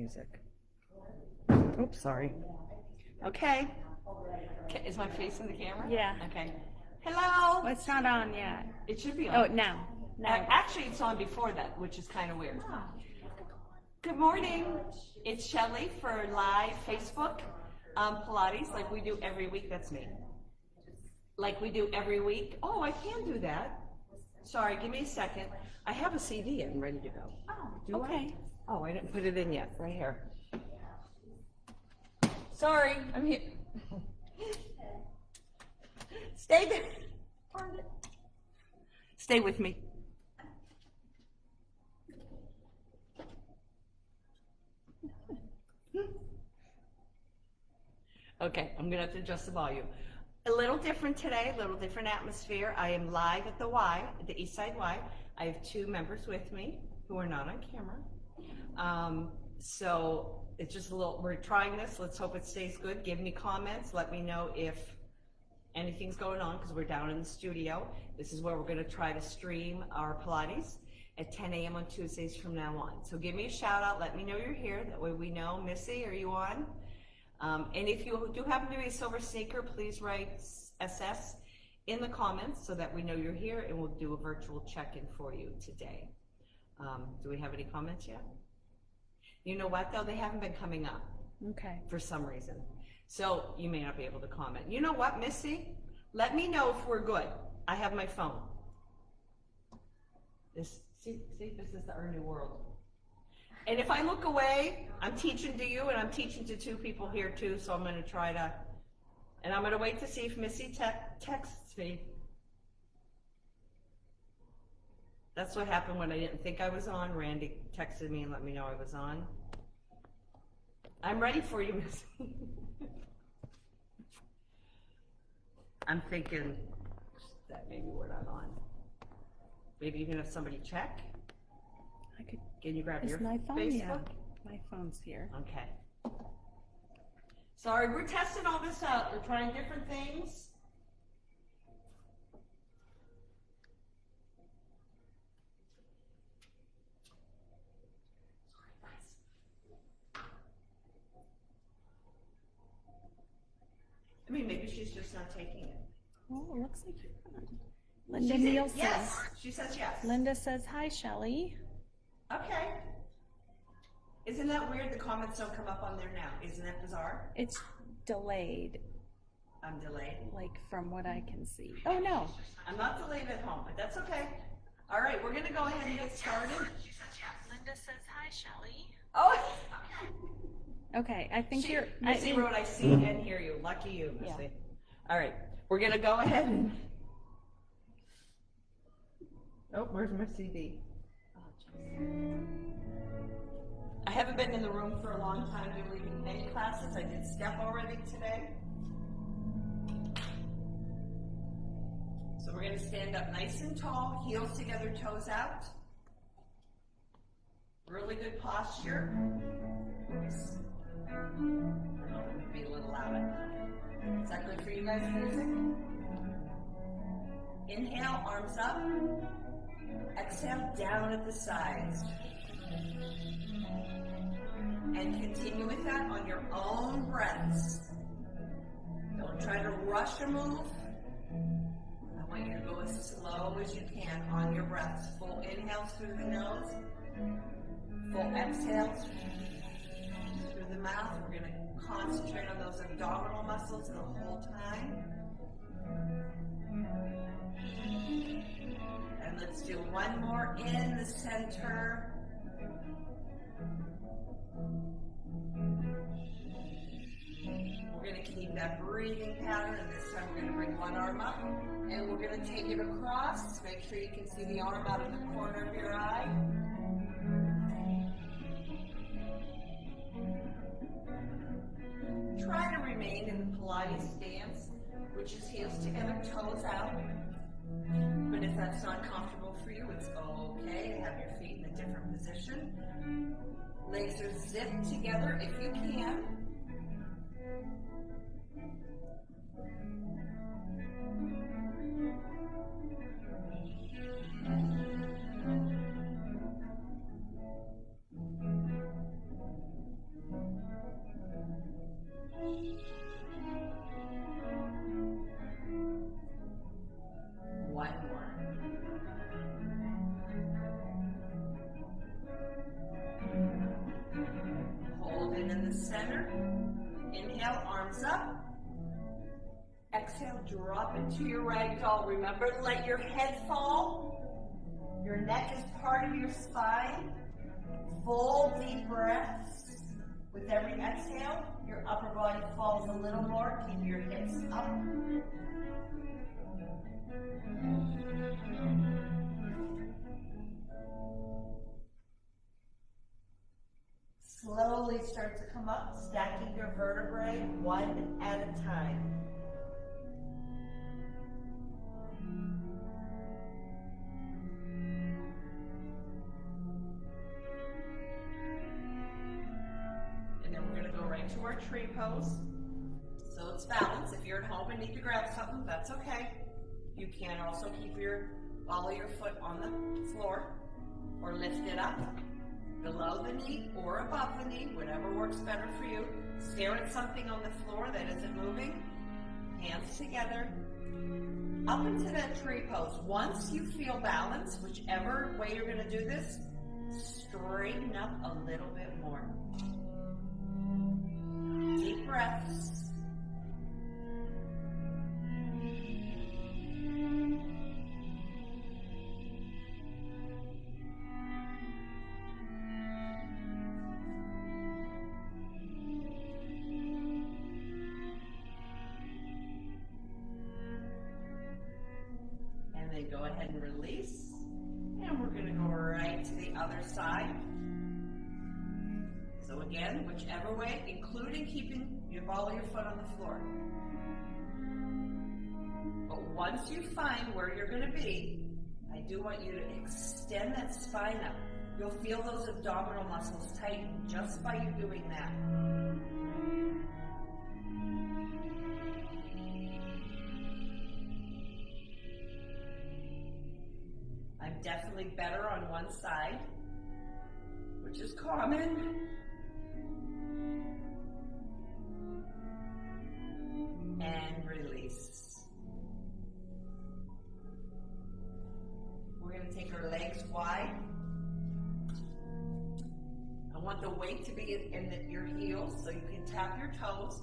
music. Oops, sorry. Okay. Is my face in the camera? Yeah. Okay. Hello. Well, it's not on yet. It should be on. Oh, now. Actually, it's on before that, which is kind of weird. Good morning. It's Shelly for live Facebook Pilates, like we do every week. That's me. Like we do every week. Oh, I can do that. Sorry, give me a second. I have a CD in ready to go. Oh, okay. Oh, I didn't put it in yet. Right here. Sorry, I'm here. Stay there. Stay with me. Okay, I'm gonna have to adjust the volume. A little different today, a little different atmosphere. I am live at the Y, the East Side Y. I have two members with me who are not on camera. So it's just a little, we're trying this. Let's hope it stays good. Give me comments. Let me know if anything's going on because we're down in the studio. This is where we're gonna try to stream our Pilates at 10 a.m. on Tuesdays from now on. So give me a shout out. Let me know you're here. That way we know. Missy, are you on? And if you do happen to be a silver sneaker, please write SS in the comments so that we know you're here and we'll do a virtual check-in for you today. Do we have any comments yet? You know what though, they haven't been coming up. Okay. For some reason. So you may not be able to comment. You know what, Missy? Let me know if we're good. I have my phone. See, this is our new world. And if I look away, I'm teaching to you and I'm teaching to two people here too, so I'm gonna try to, and I'm gonna wait to see if Missy texts me. That's what happened when I didn't think I was on. Randy texted me and let me know I was on. I'm ready for you, Missy. I'm thinking that maybe we're not on. Maybe you can have somebody check. I could. Can you grab Is your my phone? Facebook? Yeah. My phone's here. Okay. Sorry, we're testing all this out. We're trying different things. I mean, maybe she's just not taking it. Oh, it looks like you're on. Linda Nielsen. Yes, she says yes. Linda says, hi, Shelly. Okay. Isn't that weird? The comments don't come up on there now. Isn't that bizarre? It's delayed, I'm delayed. like from what I can see. Oh, no. I'm not delayed at home, but that's okay. All right, we're gonna go ahead and get started. Linda says, hi, Shelly. Oh. Okay, I think you're. Missy wrote, I see and hear you. Lucky you, Missy. Yeah. All right, we're gonna go ahead and. Oh, where's my CD? I haven't been in the room for a long time doing any classes. I did step already today. So we're gonna stand up nice and tall, heels together, toes out. Really good posture. Oops. Be a little louder. Is that good for you guys, music? Inhale, arms up. Exhale, down at the sides. And continue with that on your own breaths. Don't try to rush a move. I want you to go as slow as you can on your breaths. Full inhales through the nose. Full exhales through the mouth. We're going to concentrate on those abdominal muscles the whole time. And let's do one more in the center. We're going to keep that breathing pattern, and this time we're going to bring one arm up, and we're going to take it across. Make sure you can see the arm out of the corner of your eye. Try to remain in the Pilates stance, which is heels together, toes out. But if that's not comfortable for you, it's okay to have your feet in a different position. Legs are zipped together if you can. center. Inhale, arms up. Exhale, drop into your ragdoll. Remember, let your head fall. Your neck is part of your spine. Full deep breaths. With every exhale, your upper body falls a little more. Keep your hips up. Slowly start to come up, stacking your vertebrae one at a time. And then we're going to go right to our tree pose. So it's balance. If you're at home and need to grab something, that's okay. You can also follow your foot on the floor or lift it up below the knee or above the knee, whatever works better for you. Stare at something on the floor that isn't moving. Hands together. Up into that tree pose. Once you feel balance, whichever way you're going to do this, straighten up a little bit more. Deep breaths. Go ahead and release, and we're going to go right to the other side. So again, whichever way, including keeping your ball of your foot on the floor. But once you find where you're going to be, I do want you to extend that spine up. You'll feel those abdominal muscles tighten just by you doing that. Definitely better on one side, which is common. And release. We're going to take our legs wide. I want the weight to be in your heels so you can tap your toes.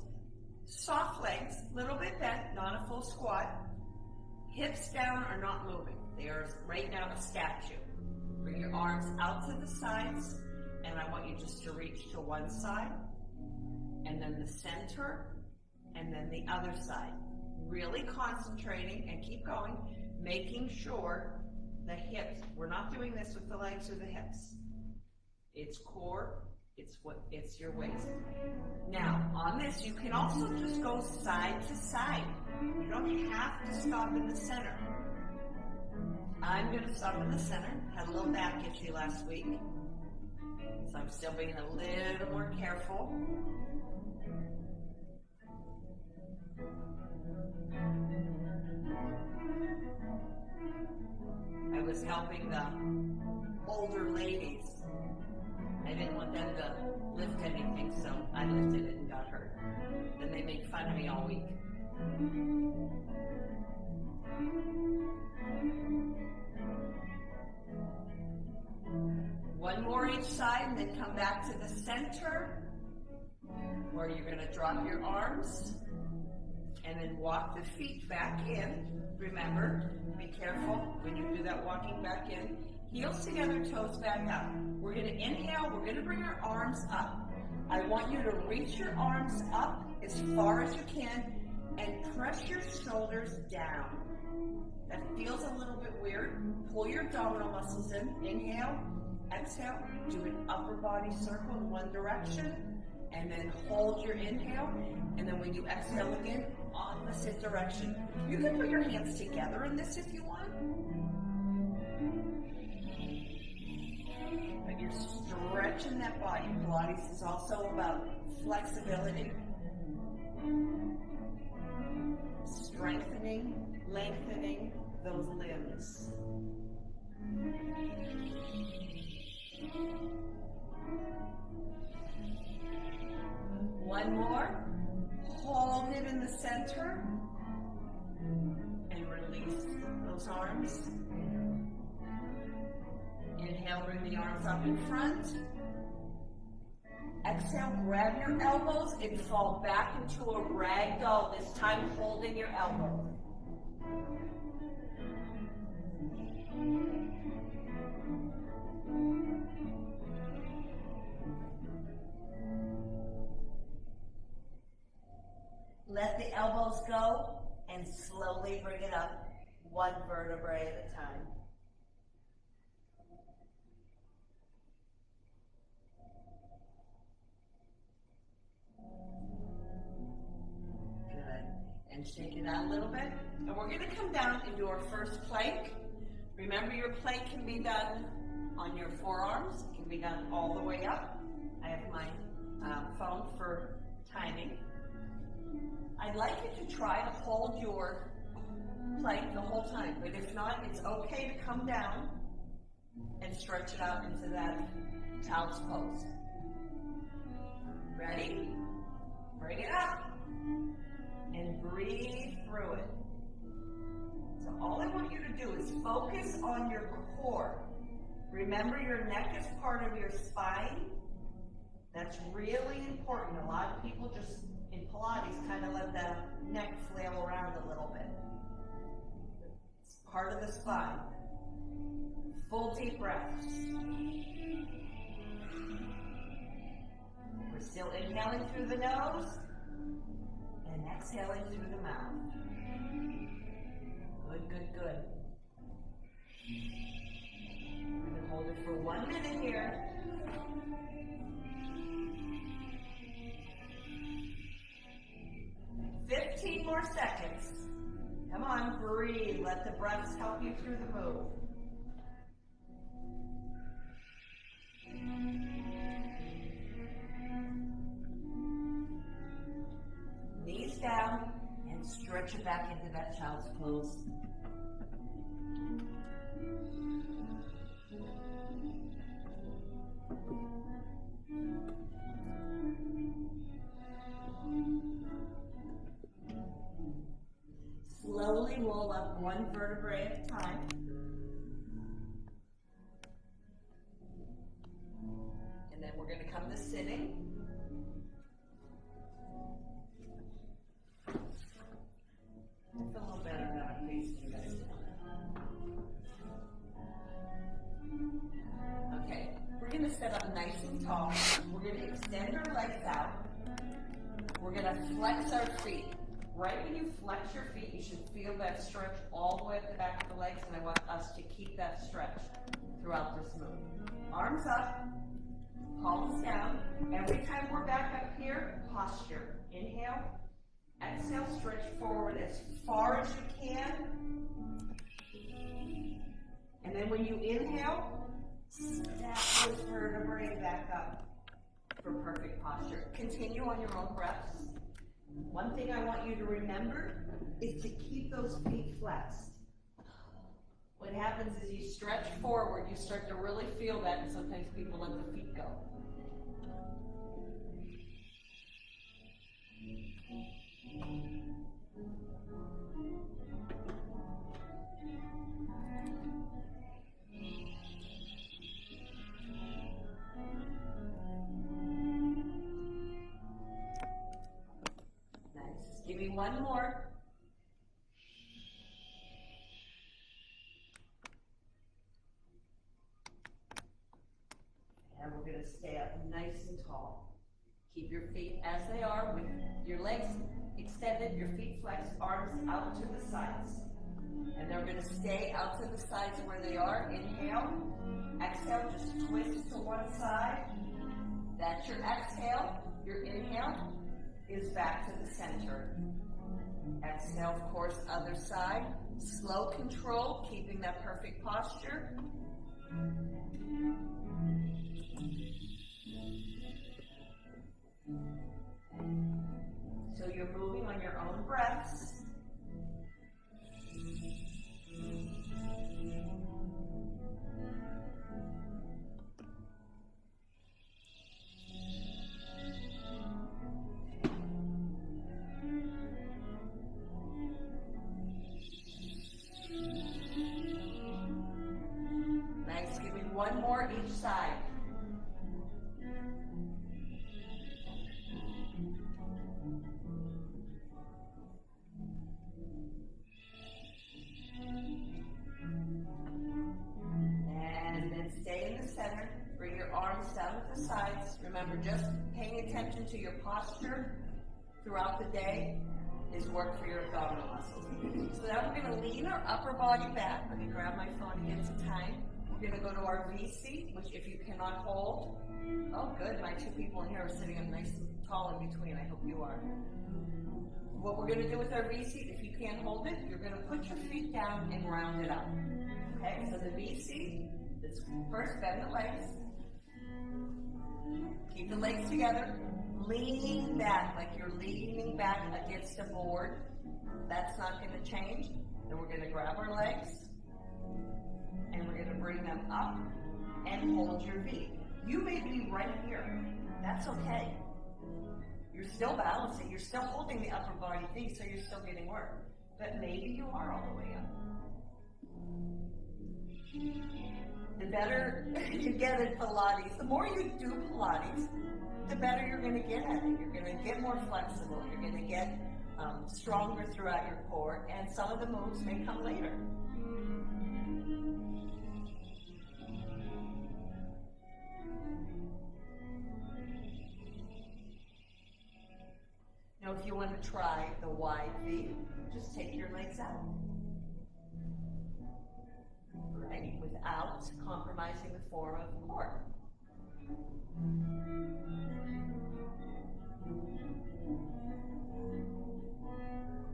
Soft legs, a little bit bent, not a full squat. Hips down are not moving. They are right now a statue. Bring your arms out to the sides, and I want you just to reach to one side, and then the center, and then the other side. Really concentrating, and keep going, making sure the hips, we're not doing this with the legs or the hips. It's core, it's your waist. Now, on this, you can also just go side to side. You don't have to stop in the center. I'm going to stop in the center. Had a little back issue last week, so I'm still being a little more careful. I was helping the older ladies. I didn't want them to lift anything, so I lifted it and got hurt. Then they make fun of me all week. One more each side, and then come back to the center, where you're going to drop your arms, and then walk the feet back in. Remember, be careful when you do that walking back in. Heels together, toes back up. We're going to inhale, we're going to bring our arms up. I want you to reach your arms up as far as you can, and press your shoulders down. That feels a little bit weird. Pull your abdominal muscles in. Inhale, exhale, do an upper body circle in one direction, and then hold your inhale, and then when you exhale again, opposite direction. You can put your hands together in this if you want. But you're stretching that body. Pilates is also about flexibility. Strengthening, lengthening those limbs. One more. Hold it in the center and release those arms. Inhale, bring the arms up in front. Exhale, grab your elbows and fall back into a ragdoll, this time holding your elbows. Let the elbows go and slowly bring it up, one vertebrae at a time. Good. And shake it out a little bit. And we're going to come down and do our first plank. Remember, your plank can be done on your forearms. It can be done all the way up. I have my phone for timing. I'd like you to try to hold your plank the whole time, but if not, it's okay to come down and stretch it out into that child's pose. Ready? Bring it up and breathe through it. So all I want you to do is focus on your core. Remember, your neck is part of your spine. That's really important. A lot of people just in Pilates kind of let the neck flail around a little bit. It's part of the spine. Full deep breaths. We're still inhaling through the nose and exhaling through the mouth. Good, good, good. We're going to hold it for 1 minute here. $15 more seconds. Come on, breathe. Let the breaths help you through the move. Knees down and stretch it back into that child's pose. Slowly roll up one vertebrae at a time. And then we're going to come to sitting. I feel a little better now. I'm facing you guys down. Okay, we're going to sit up nice and tall. We're going to extend our legs out. We're going to flex our feet. Right when you flex your feet, you should feel that stretch all the way at the back of the legs, and I want us to keep that stretch throughout this move. Arms up, palms down. Every time we're back up here, posture. Inhale, exhale, stretch forward as far as you can. And then when you inhale, snap those vertebrae back up for perfect posture. Continue on your own breaths. One thing I want you to remember is to keep those feet flexed. What happens is you stretch forward, you start to really feel that, and sometimes people let the feet go. Give me one more. And we're going to stay up nice and tall. Keep your feet as they are with your legs extended, your feet flexed, arms out to the sides. And they're going to stay out to the sides where they are. Inhale. Exhale, just twist to one side. That's your exhale. Your inhale is back to the center. Exhale, of course, other side. Slow control, keeping that perfect posture. So you're moving on your own breaths. Nice, give me one more each side. paying attention to your posture throughout the day is work for your abdominal muscles. So now we're going to lean our upper body back. Let me grab my phone and get some time. We're going to go to our V seat, which if you cannot hold, oh good, my two people in here are sitting up nice and tall in between. I hope you are. What we're going to do with our V seat, if you can't hold it, you're going to put your feet down and round it up. Okay, so the V seat, is first bend the legs. Keep the legs together. Lean back, like you're leaning back against a board. That's not going to change. Then we're going to grab our legs, and we're going to bring them up and hold your V. You may be right here. That's okay. You're still balancing. You're still holding the upper body V, so you're still getting work. But maybe you are all the way up. The better you get at Pilates, the more you do Pilates, the better you're going to get at it. You're going to get more flexible. You're going to get stronger throughout your core, and some of the moves may come later. Now, if you want to try the wide V, just take your legs out. Right, without compromising the form of the core.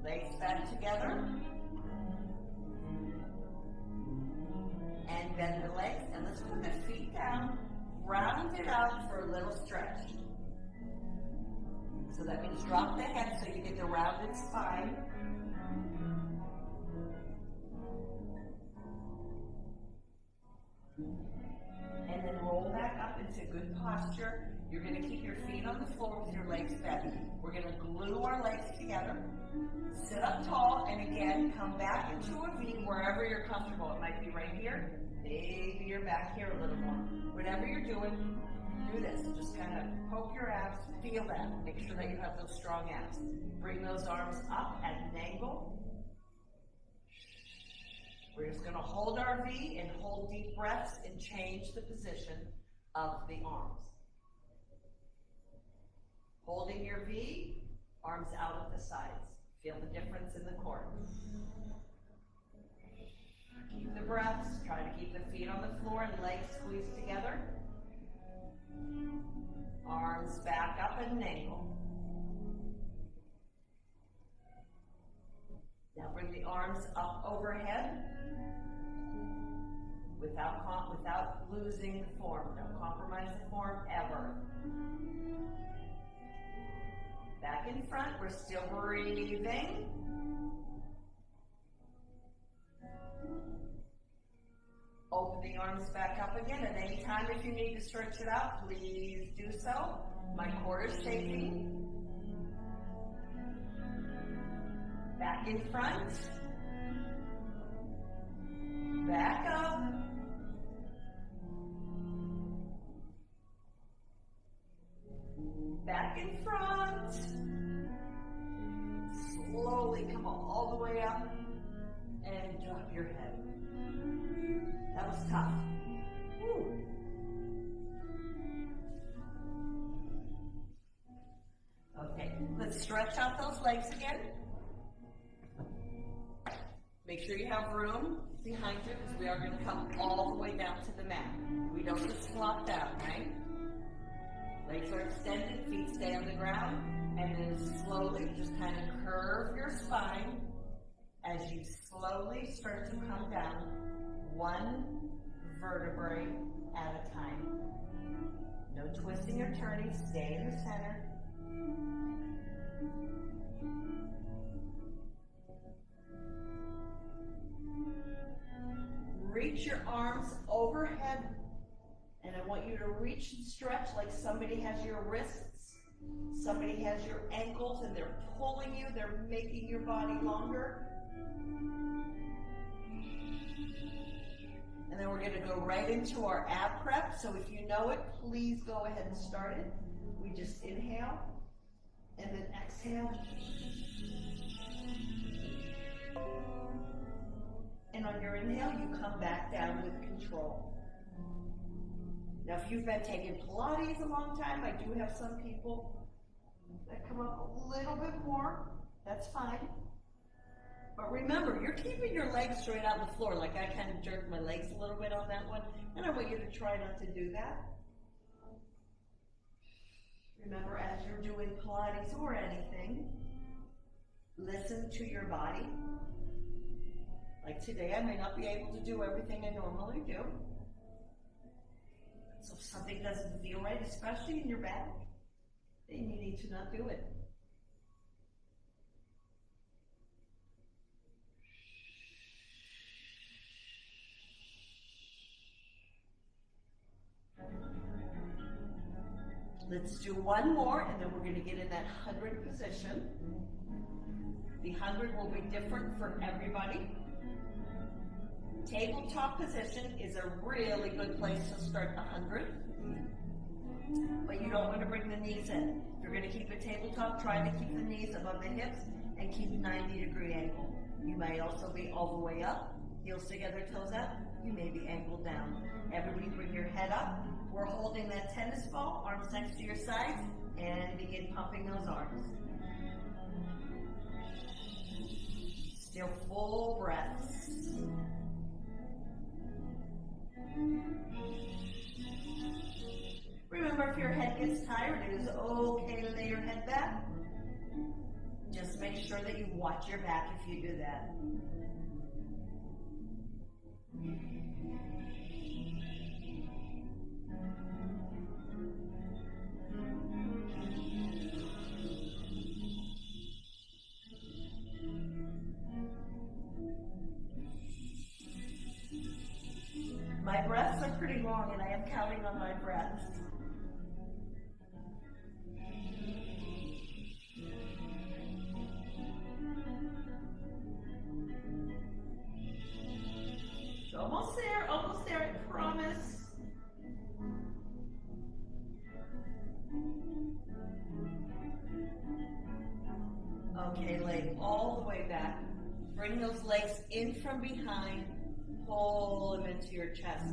Legs back together. And bend the legs, and let's put the feet down, round it out for a little stretch. So that means drop the head so you get the rounded spine. And then roll back up into good posture. You're going to keep your feet on the floor with your legs bent. We're going to glue our legs together. Sit up tall, and again, come back into a V wherever you're comfortable. It might be right here. Maybe you're back here a little more. Whatever you're doing, do this. Just kind of poke your abs, feel that. Make sure that you have those strong abs. Bring those arms up at an angle. We're just going to hold our V and hold deep breaths and change the position of the arms. Holding your V, arms out at the sides. Feel the difference in the core. Keep the breaths. Try to keep the feet on the floor and legs squeezed together. Arms back up at an angle. Now bring the arms up overhead without losing the form. Don't compromise the form ever. Back in front, we're still breathing. Open the arms back up again, and anytime if you need to stretch it out, please do so. My core is shaking. Back in front. Back up. Back in front. Slowly come all the way up and drop your head. That was tough. Woo. Okay, let's stretch out those legs again. Make sure you have room behind you because we are going to come all the way down to the mat. We don't just flop down, right? Legs are extended, feet stay on the ground, and then slowly just kind of curve your spine as you slowly start to come down one vertebrae at a time. No twisting or turning, stay in the center. Reach your arms overhead, and I want you to reach and stretch like somebody has your wrists, somebody has your ankles, and they're pulling you, they're making your body longer. And then we're going to go right into our ab prep. So if you know it, please go ahead and start it. We just inhale and then exhale. And on your inhale, you come back down with control. Now, if you've been taking Pilates a long time, I do have some people that come up a little bit more. That's fine. But remember, you're keeping your legs straight on the floor. Like I kind of jerked my legs a little bit on that one. And I want you to try not to do that. Remember, as you're doing Pilates or anything, listen to your body. Like today, I may not be able to do everything I normally do. So if something doesn't feel right, especially in your back, then you need to not do it. Let's do one more, and then we're going to get in that 100 position. The 100 will be different for everybody. Tabletop position is a really good place to start the 100. But you don't want to bring the knees in. If you're going to keep a tabletop, try to keep the knees above the hips and keep 90-degree angle. You may also be all the way up, heels together, toes out. You may be angled down. Everybody bring your head up. We're holding that tennis ball, arms next to your sides, and begin pumping those arms. Still full breaths. Remember, if your head gets tired, it is okay to lay your head back. Just make sure that you watch your back if you do that. My breaths are pretty long, and I am counting on my breaths. Almost there, I promise. Okay, leg all the way back. Bring those legs in from behind. Pull them into your chest.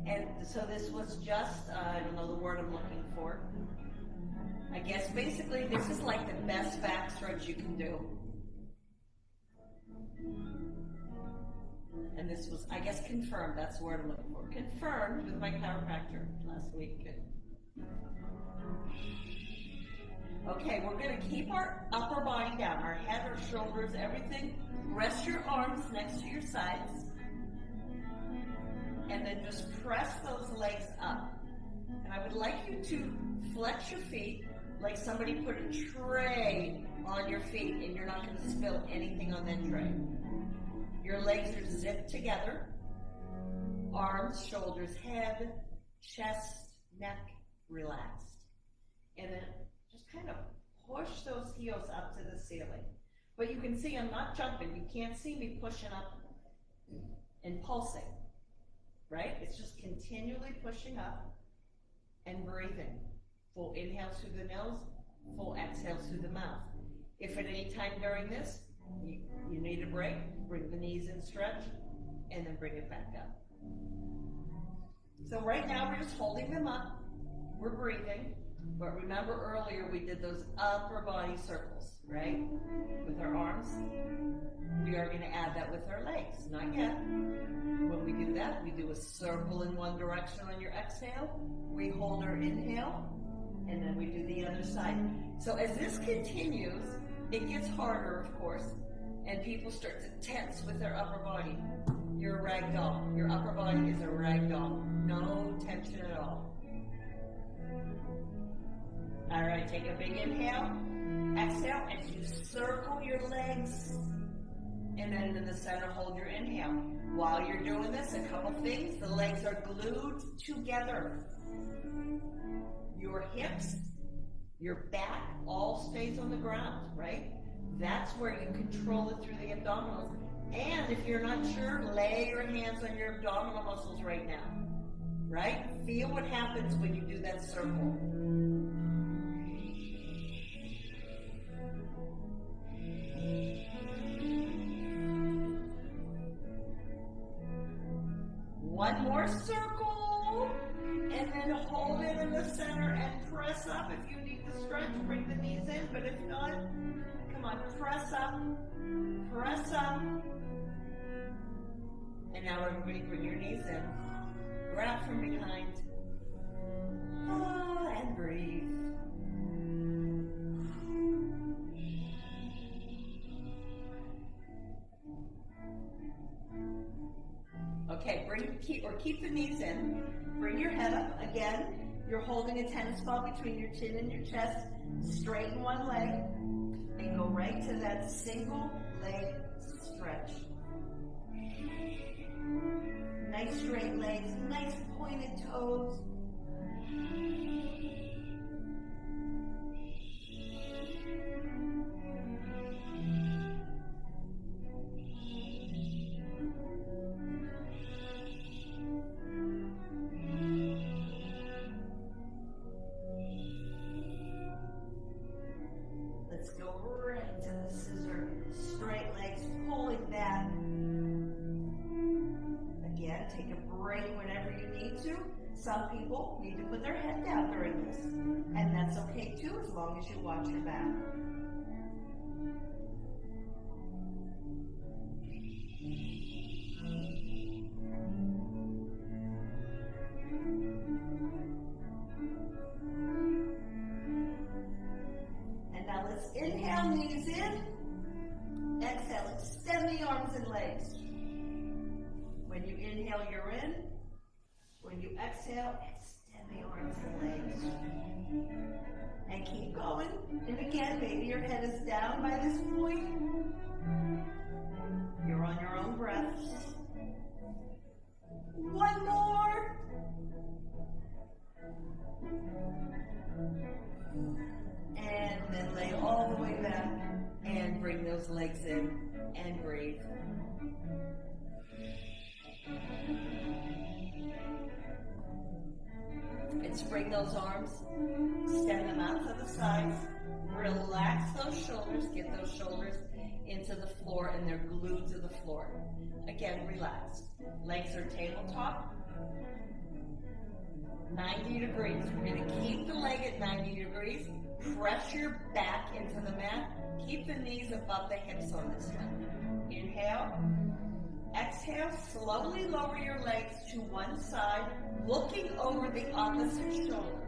And so this was just, I don't know the word I'm looking for. I guess basically this is like the best back stretch you can do. And this was, I guess, confirmed. That's the word I'm looking for. Confirmed with my chiropractor last week. Okay, we're going to keep our upper body down, our head, our shoulders, everything. Rest your arms next to your sides. And then just press those legs up. And I would like you to flex your feet like somebody put a tray on your feet, and you're not going to spill anything on that tray. Your legs are zipped together. Arms, shoulders, head, chest, neck, relaxed. And then just kind of push those heels up to the ceiling. But you can see I'm not jumping. You can't see me pushing up and pulsing, right? It's just continually pushing up and breathing. Full inhales through the nose, full exhales through the mouth. If at any time during this, you need a break, bring the knees in, stretch, and then bring it back up. So right now we're just holding them up. We're breathing. But remember earlier we did those upper body circles, right? With our arms. We are going to add that with our legs. Not yet. When we do that, we do a circle in one direction on your exhale. We hold our inhale, and then we do the other side. So as this continues, it gets harder, of course, and people start to tense with their upper body. You're a rag doll. Your upper body is a rag doll. No tension at all. All right, take a big inhale. Exhale as you circle your legs. And then in the center, hold your inhale. While you're doing this, a couple things. The legs are glued together. Your hips, your back all stays on the ground, right? That's where you control it through the abdominals. And if you're not sure, lay your hands on your abdominal muscles right now, right? Feel what happens when you do that circle. One more circle, and And hold it in the center and press up. If you need to stretch, bring the knees in, but if not, come on, press up, press up. And now everybody bring your knees in. Grab from behind. And breathe. Okay, keep the knees in. Bring your head up. Again, you're holding a tennis ball between your chin and your chest. Straighten one leg and go right to that single leg stretch. Nice straight legs, nice pointed toes. Let's go right to the scissor. Straight legs, pulling back. Again, take a break whenever you need to. Some people need to put their head down during this. And that's okay too, as long as you watch your back. And now let's inhale, knees in. Exhale, extend the arms and legs. When you inhale, you're in. When you exhale, extend the arms and legs. And keep going. And again, maybe your head is down by this point. You're on your own breath. One more. And then lay all the way back and bring those legs in and breathe. And spring those arms, extend them out to the sides, relax those shoulders, get those shoulders into the floor and they're glued to the floor. Again, relax. Legs are tabletop, 90 degrees. We're going to keep the leg at 90 degrees, press your back into the mat, keep the knees above the hips on this one. Inhale. Exhale, slowly lower your legs to one side, looking over the opposite shoulder.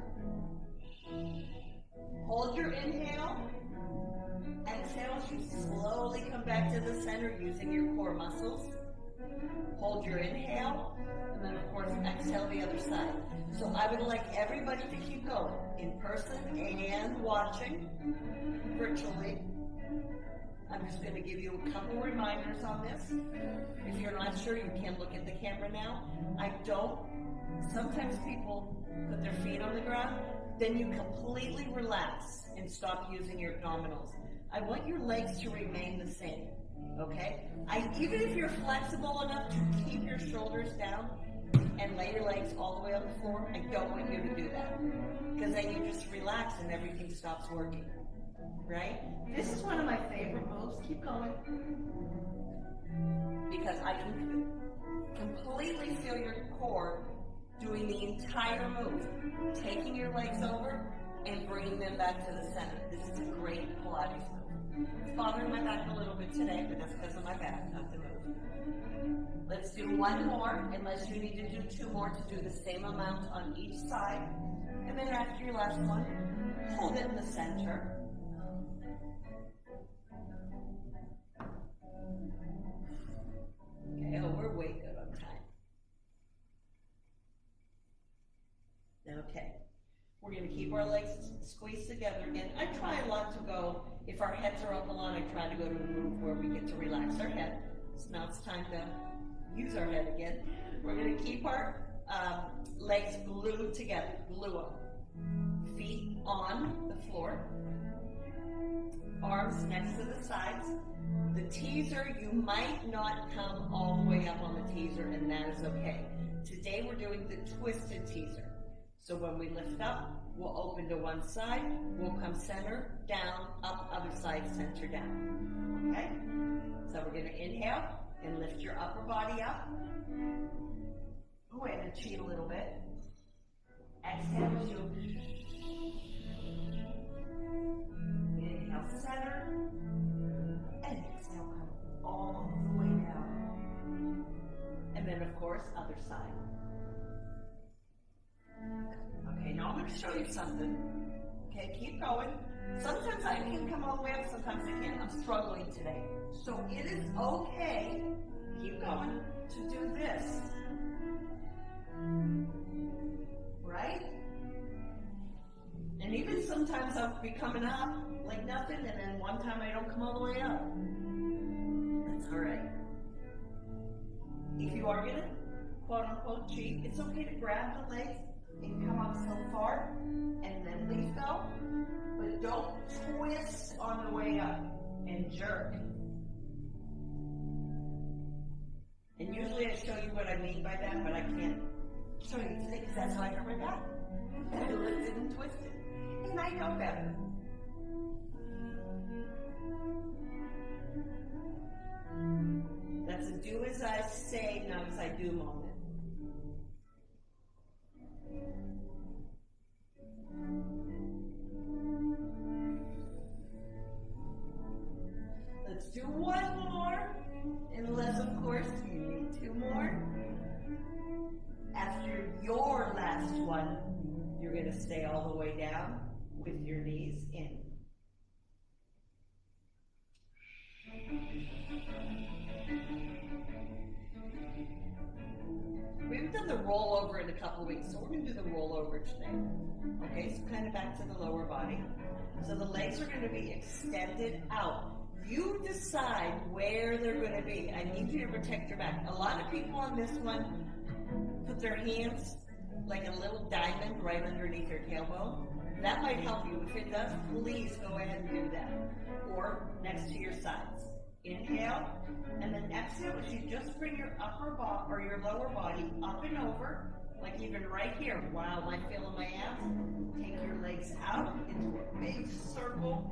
Hold your inhale. Exhale as you slowly come back to the center using your core muscles. Hold your inhale, and then of course exhale the other side. So I would like everybody to keep going, in person and watching virtually. I'm just going to give you a couple reminders on this. If you're not sure, you can look at the camera now. Sometimes people put their feet on the ground, then you completely relax and stop using your abdominals. I want your legs to remain the same, okay? Even if you're flexible enough to keep your shoulders down and lay your legs all the way on the floor, I don't want you to do that. Because then you just relax and everything stops working. Right? This is one of my favorite moves. Keep going. Because I can completely feel your core doing the entire move. Taking your legs over and bringing them back to the center. This is a great Pilates move. It's bothering my back a little bit today, but that's because of my back, not the move. Let's do one more, unless you need to do two more to do the same amount on each side. And then after your last one, hold it in the center. Okay, oh, we're way good on time. Okay, we're going to keep our legs squeezed together again. I try a lot to go, if our heads are up a lot, I try to go to a move where we get to relax our head. So now it's time to use our head again. We're going to keep our legs glued together, glue them. Feet on the floor. Arms next to the sides. The teaser, you might not come all the way up on the teaser, and that is okay. Today we're doing the twisted teaser. So when we lift up, we'll open to one side, we'll come center, down, up, other side, center, down. Okay? So we're going to inhale and lift your upper body up. Oh, and cheat a little bit. Exhale as you inhale, center, and exhale, come all the way down. And then, of course, other side. Okay, now I'm going to show you something. Okay, keep going. Sometimes I can come all the way up, sometimes I can't. I'm struggling today. So it is okay, keep going, to do this. Right? And even sometimes I'll be coming up like nothing, and then one time I don't come all the way up. That's alright. If you are going to, quote unquote, cheat, it's okay to grab the legs and come up so far, and then leave go. But don't twist on the way up and jerk. And usually I show you what I mean by that, but I can't show you today because that's how I hurt my back. I lifted and twisted. And I know better. That's a do as I say, not as I do moment. Let's do one more, unless of course you need two more. After your last one, you're going to stay all the way down with your knees in. We haven't done the rollover in a couple of weeks, so we're going to do the rollover today. Okay, so kind of back to the lower body. So the legs are going to be extended out. You decide where they're going to be. I need you to protect your back. A lot of people on this one put their hands like a little diamond right underneath their tailbone. That might help you. If it does, please go ahead and do that. Or next to your sides. Inhale, and then exhale as you just bring your upper body or your lower body up and over, like even right here. Wow, am I feeling my abs? Take your legs out into a big circle,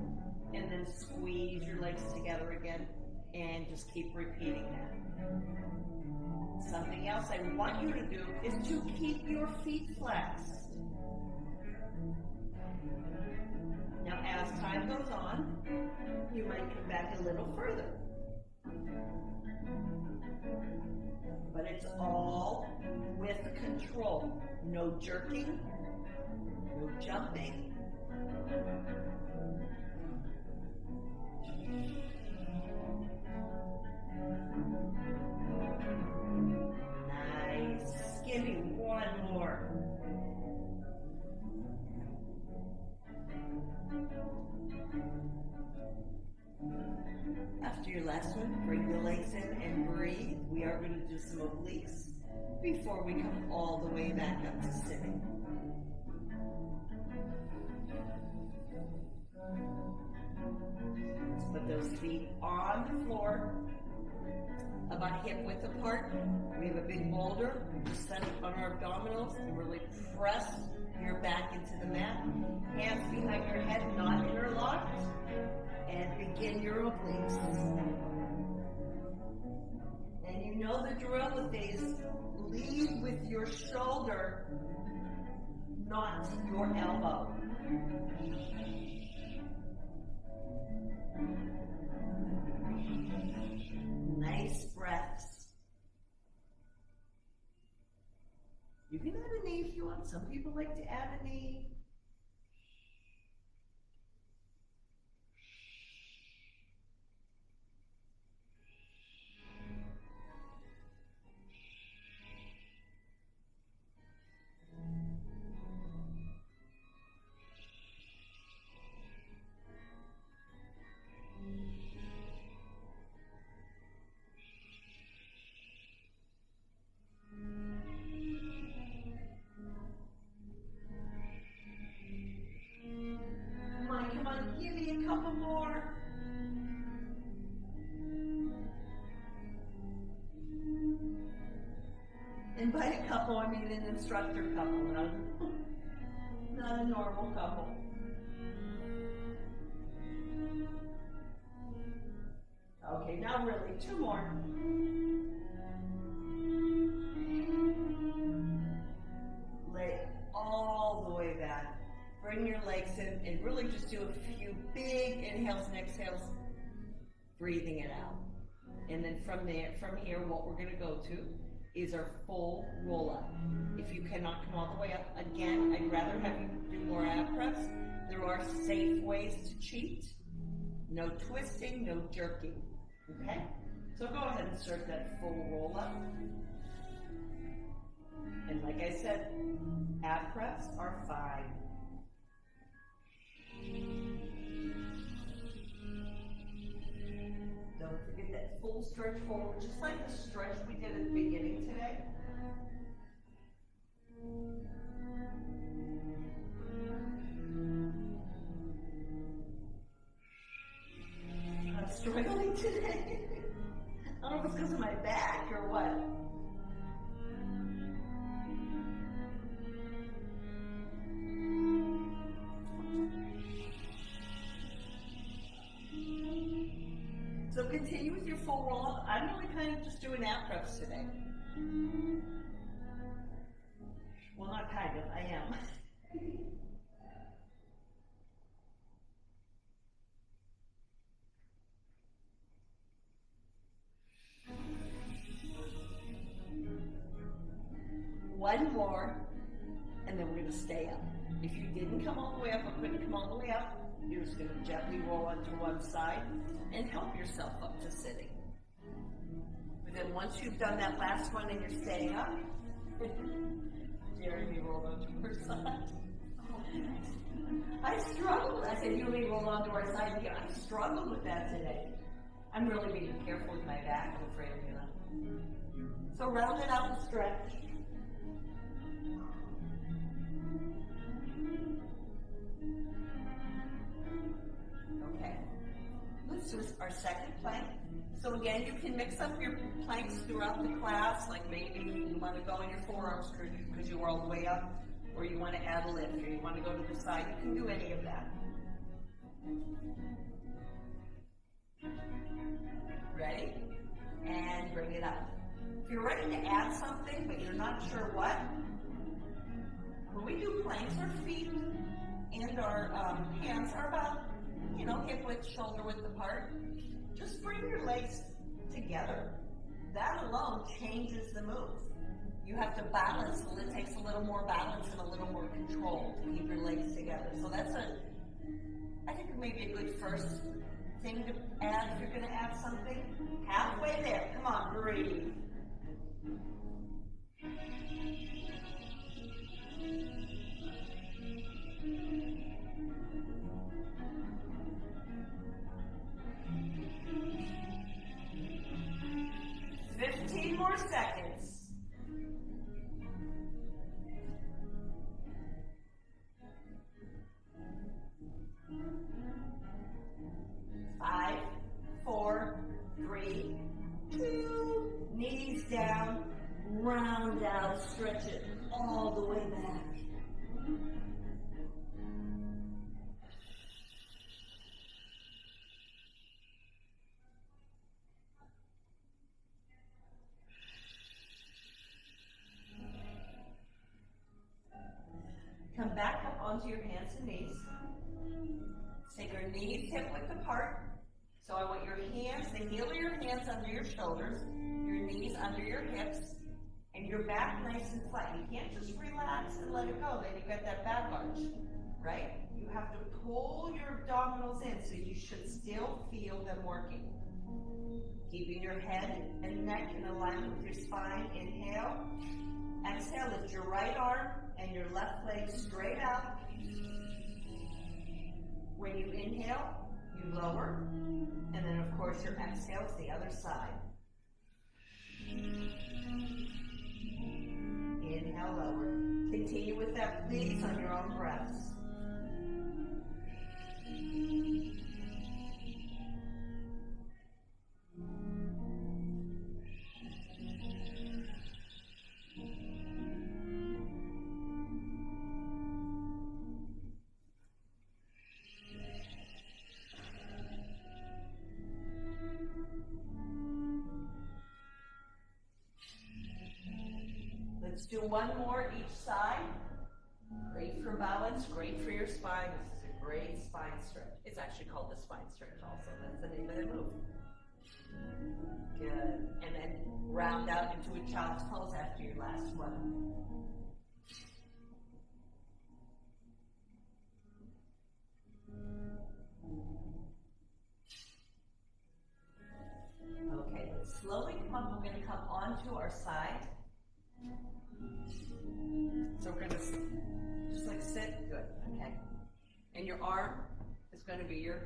and then squeeze your legs together again, and just keep repeating that. Something else I want you to do is to keep your feet flexed. Now, as time goes on, you might come back a little further. But it's all with control. No jerking, no jumping. Nice. Give me one more. After your last one, bring the legs in and breathe. We are going to do some obliques before we come all the way back up to sitting. Let's put those feet on the floor, about hip width apart. We have a big boulder. Just set it on our abdominals and really press your back into the mat. Hands behind your head, not interlocked. And begin your obliques. And you know the drill with these. Lead with your shoulder, not your elbow. Nice breaths. You can add a knee if you want. Some people like to add a knee. Couple more. And by a couple, I mean an instructor couple, not a normal couple. Okay, now really, two more. Lay all few big inhales and exhales, breathing it out. And then from here, what we're gonna go to is our full roll up. If you cannot come all the way up, again, I'd rather have you do more ab press. There are safe ways to cheat. No twisting, no jerking, okay? So go ahead and start that full roll up. And like I said, ab press are fine. Don't forget that full stretch forward, just like the stretch we did at the beginning today. I'm struggling today. I don't know if it's because of my back or what. So continue with your full roll up. I'm really kind of just doing ab press today. Well, not kind of, I am. One more, and then we're going to stay up. If you didn't come all the way up or couldn't come all the way up, you're just going to gently roll onto one side and help yourself up to sitting. But then once you've done that last one and you're staying up, Jeremy rolled onto her side. I struggled. I said, you and me roll onto our side again. I struggled with that today. I'm really being careful with my back, I'm afraid I'm gonna. So round it out and stretch. Okay. Let's do our second plank. So again, you can mix up your planks throughout the class, like maybe you want to go on your forearms because you were all the way up, or you want to add a lift, or you want to go to the side. You can do any of that. Ready? And bring it up. If you're ready to add something, but you're not sure what, when we do planks, our feet and our hands are about, hip width, shoulder width apart. Just bring your legs together. That alone changes the move. You have to balance, so it takes a little more balance and a little more control to keep your legs together. So that's I think maybe a good first thing to add if you're going to add something. Halfway there. Come on, breathe. More seconds. 5, 4, 3, 2. Knees down, round out, stretch it all the way back. Come back up onto your hands and knees. Take your knees hip width apart. So I want your hands, the heel of your hands under your shoulders, your knees under your hips, and your back nice and flat. You can't just relax and let it go, then you get that back arch, right? You have to pull your abdominals in, so you should still feel them working. Keeping your head and neck in alignment with your spine. Inhale. Exhale, lift your right arm and your left leg straight out. When you inhale, you lower. And then, of course, your exhale is the other side. Inhale, lower. Continue with that, please, on your own breaths. Let's do one more each side. Great for balance, great for your spine. This is a great spine stretch. It's actually called the spine stretch also. That's the name of the move. Good. And then round out into a child's pose after your last one. Okay, slowly come up. We're going to come onto our side. So we're going to just like sit. Good. Okay. And your arm is going to be your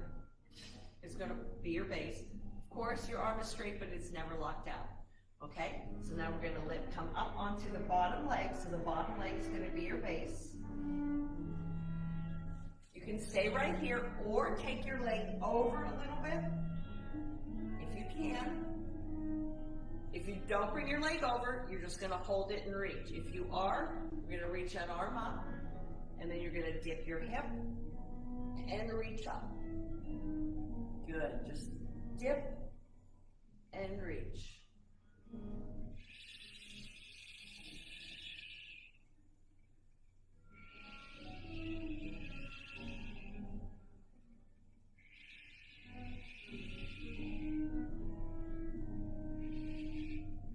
base. Of course, your arm is straight, but it's never locked out. Okay. So now we're going to come up onto the bottom leg. So the bottom leg is going to be your base. You can stay right here, or take your leg over a little bit, if you can. If you don't bring your leg over, you're just going to hold it and reach. If you are, you're going to reach that arm up, and then you're going to dip your hip and reach up. Good. Just dip and reach.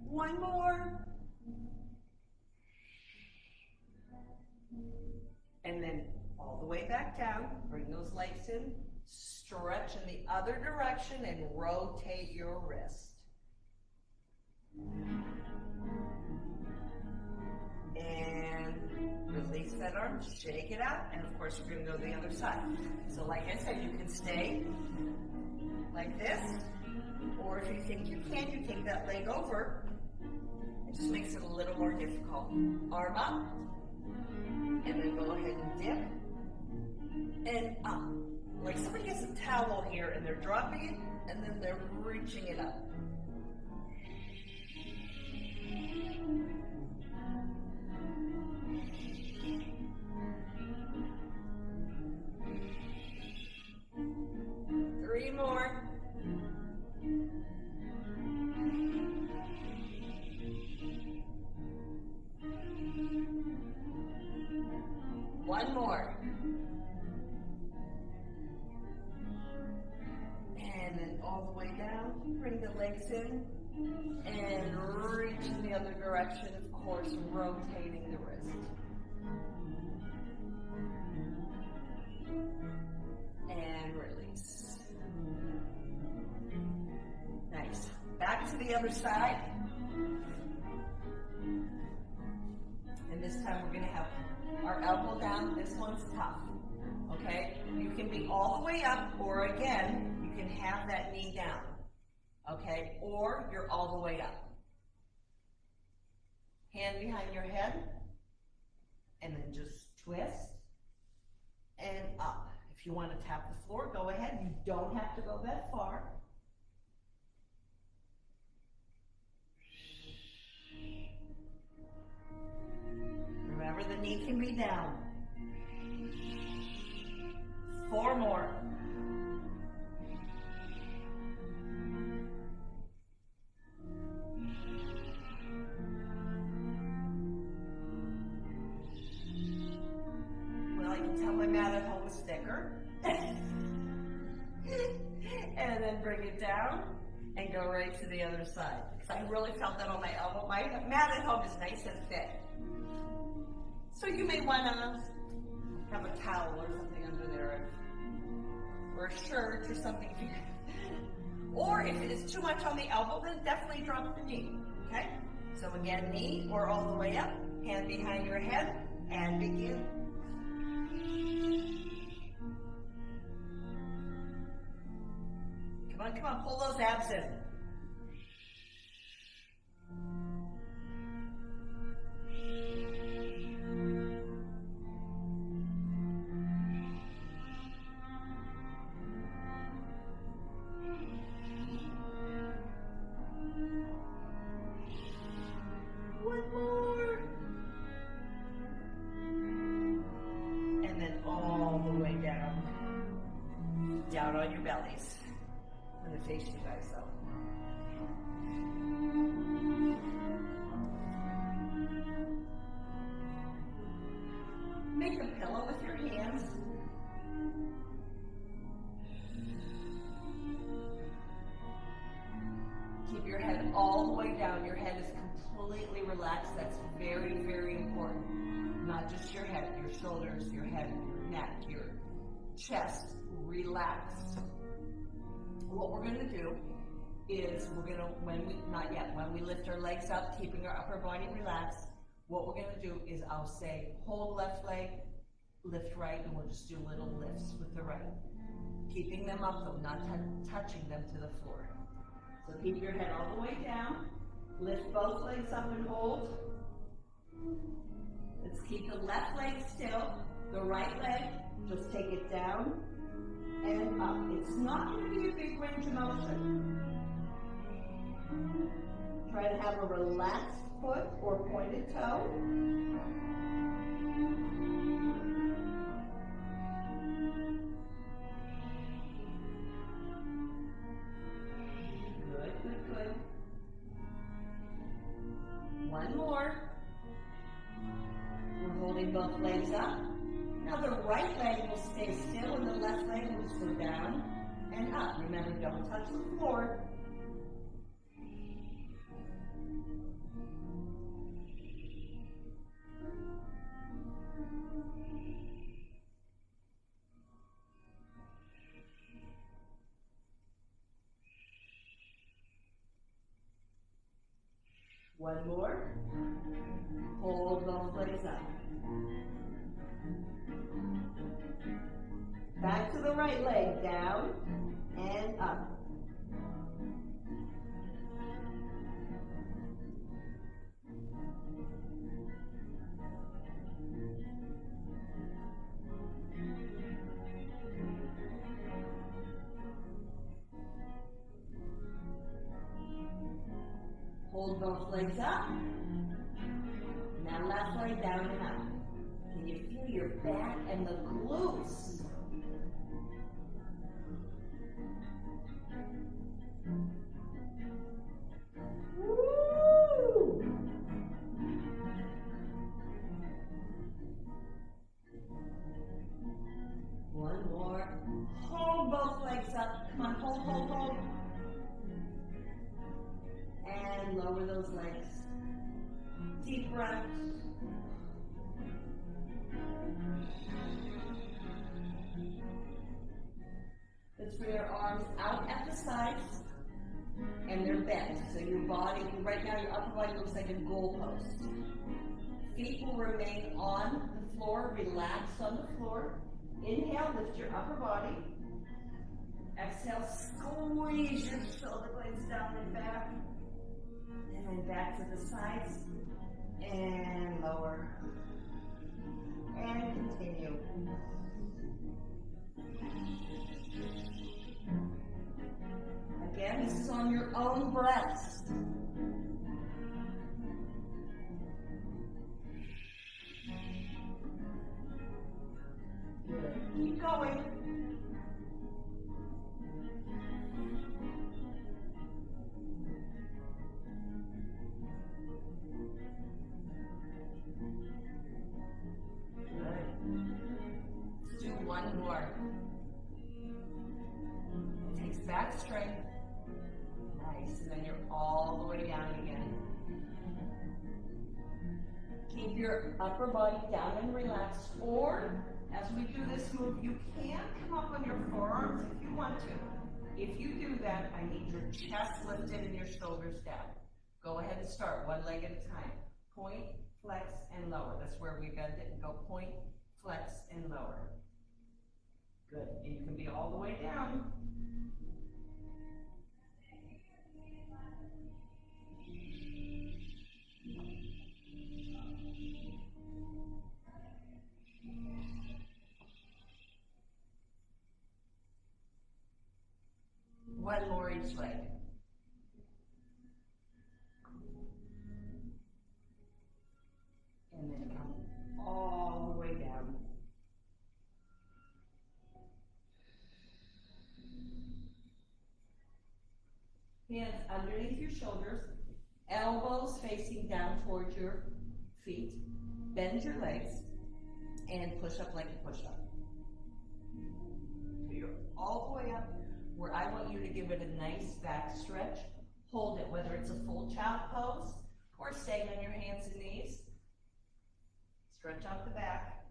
One more. And then all the way back down. Bring those legs in. Stretch in the other direction and rotate your wrist. And release that arm. Shake it out. And of course, we're going to go to the other side. So like I said, you can stay like this. Or if you think you can, you take that leg over. It just makes it a little more difficult. Arm up, and then go ahead and dip, and up. Like somebody gets a towel here, and they're dropping it, and then they're reaching it up. Three more. One more. And then all the way down, bring the legs in and reach in the other direction, of course, rotating the wrist. And release. Nice. Back to the other side. And this time we're going to have our elbow down. This one's tough. Okay? You can be all the way up, or again, you can have that knee down. Okay? Or you're all the way up. Hand behind your head. And then just twist. And up. If you want to tap the floor, go ahead. You don't have to go that far. Remember, the knee can be down. 4 more. Well, I can tell my mat at home is thicker. And then bring it down and go right to the other side. Because I really felt that on my elbow. My mat at home is nice and thick. So you may want to have a towel or something under there, or a shirt or something. Or if it is too much on the elbow, then definitely drop the knee, okay? So again, knee or all the way up, hand behind your head, and begin. Come on, pull those abs in. One more. And then all the way down. Down on your bellies. I'm going to face you guys though. Make a pillow with your hands. all the way down. Your head is completely relaxed. That's very, very important. Not just your head, your shoulders, your head, your neck, your chest, relaxed. What we're gonna do is when we lift our legs up, keeping our upper body relaxed, what we're gonna do is I'll say, hold left leg, lift right, and we'll just do little lifts with the right. Keeping them up though, not touching them to the floor. So keep your head all the way down, lift both legs up and hold. Let's keep the left leg still, the right leg, just take it down and up. It's not going to be a big range of motion. Try to have a relaxed foot or pointed toe. Good, good, good. One more. We're holding both legs up. Now the right leg will stay still and the left leg will just go down and up. Remember, don't touch the floor. One more. Hold both legs up. Back to the right leg, down and up. Hold both legs up. Now left leg down and up. Can you feel your back and the glutes? Woo! One more. Hold both legs up. Come on, hold, hold, hold. And lower those legs. Deep breath. Let's bring our arms out at the sides, and they're bent. So your body, right now your upper body looks like a goalpost. Feet will remain on the floor, relaxed on the floor. Inhale, lift your upper body. Exhale, squeeze your shoulder blades down and back. And then back to the sides. And lower. And continue. Again, this is on your own breaths. Good. Keep going. Let's do one more. It takes back strength. Nice. And then you're all the way down again. Keep your upper body down and relaxed. Or, as we do this move, you can come up on your forearms if you want to. If you do that, I need your chest lifted and your shoulders down. Go ahead and start one leg at a time. Point, flex, and lower. That's where we bend it and go point, flex, and lower. Good. And you can be all the way down. One more each leg. And then come all the way down. Hands underneath your shoulders, elbows facing down towards your feet. Bend your legs and push up like a push-up. So you're all the way up, where I want you to give it a nice back stretch. hold it, whether it's a full child pose or staying on your hands and knees. Stretch out the back.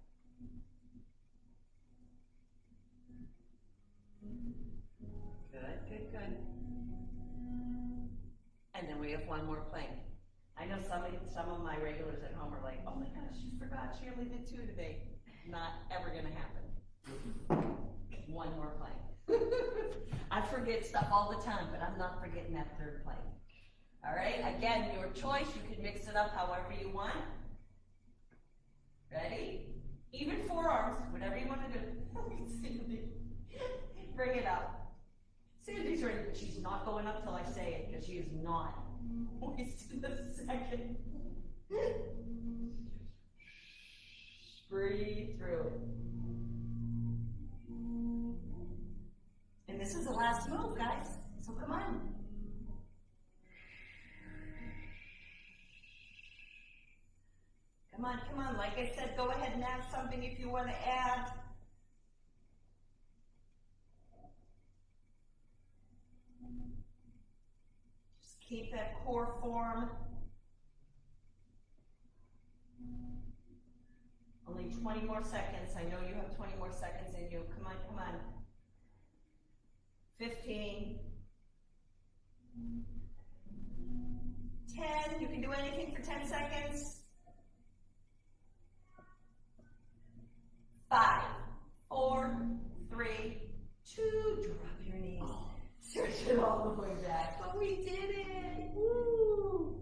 Good, good, good. And then we have one more plank. I know some of my regulars at home are like, oh my gosh, she forgot she only did 2 today. Not ever gonna happen. One more plank. I forget stuff all the time, but I'm not forgetting that 3rd plank. All right, again, your choice. You can mix it up however you want. Ready? Even forearms, whatever you want to do. Sandy, bring it up. Sandy's ready, but she's not going up till I say it, because she is not wasting a second. Breathe through it. And this is the last move, guys, so come on. Come on, come on. Like I said, go ahead and add something if you want to add. Just keep that core form. Only 20 more seconds. I know you have 20 more seconds in you. Come on, come on. 15. 10. You can do anything for 10 seconds. 5, 4, 3, 2, drop your knees. Stretch it all the way back. But we did it! Woo!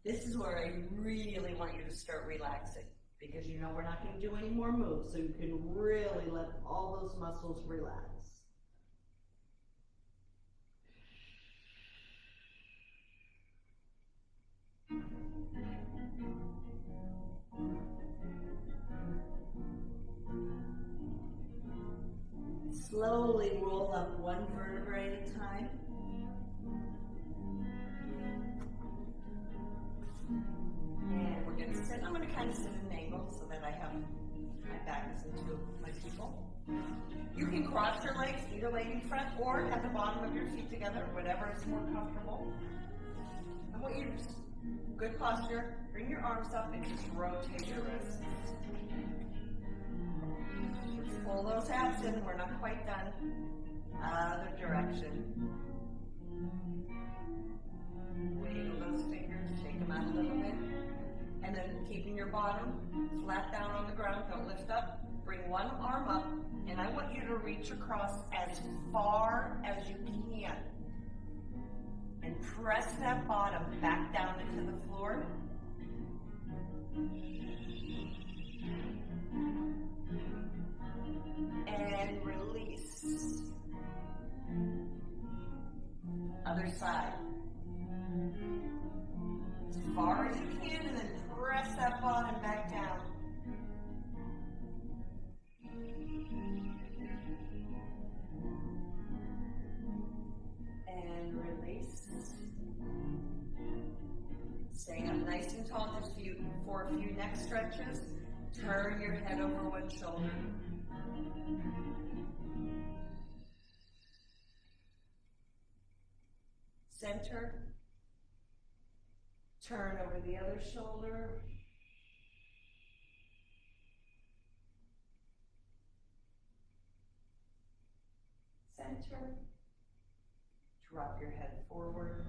This is where I really want you to start relaxing, because you know we're not going to do any more moves, so you can really let all those muscles relax. Slowly roll up one vertebrae at a time. And we're going to sit. I'm going to kind of sit at an angle so that I have my back is into my people. You can cross your legs, either leg in front or at the bottom of your feet together, whatever is more comfortable. I want you to just, good posture, bring your arms up and just rotate your wrists. Pull those abs in, we're not quite done. Other direction. Wiggle those fingers, shake them out a little bit. And then keeping your bottom flat down on the ground, don't lift up. Bring one arm up, and I want you to reach across as far as you can. And press that bottom back down into the floor. And release. Other side. As far as you can, and then press that bottom back down. And release. Staying up nice and tall just for a few neck stretches. Turn your head over one shoulder. Center. Turn over the other shoulder. Center. Drop your head forward.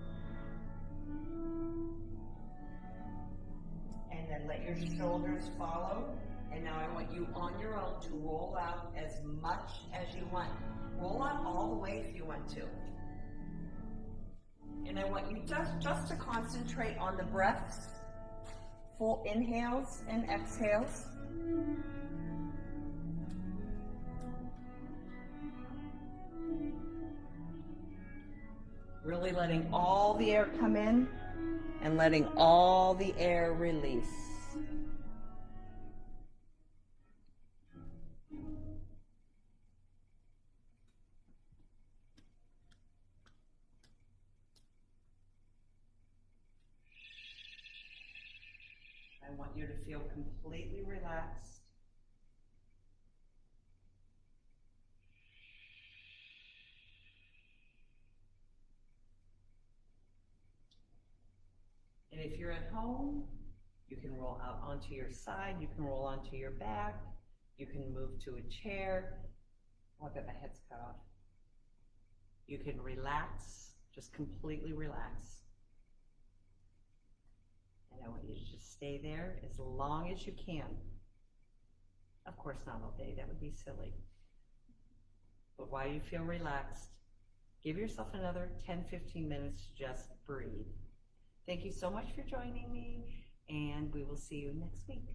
And then let your shoulders follow. And now I want you on your own to roll out as much as you want. Roll out all the way if you want to. And I want you just to concentrate on the breaths, full inhales and exhales. Really letting all the air come in and letting all the air release. I want you to feel completely relaxed. if you're at home, you can roll out onto your side, you can roll onto your back, you can move to a chair. Oh, I bet my head's cut off. You can relax, just completely relax. And I want you to just stay there as long as you can. Of course, not all day, that would be silly. But while you feel relaxed, give yourself another 10-15 minutes to just breathe. Thank you so much for joining me, and we will see you next week.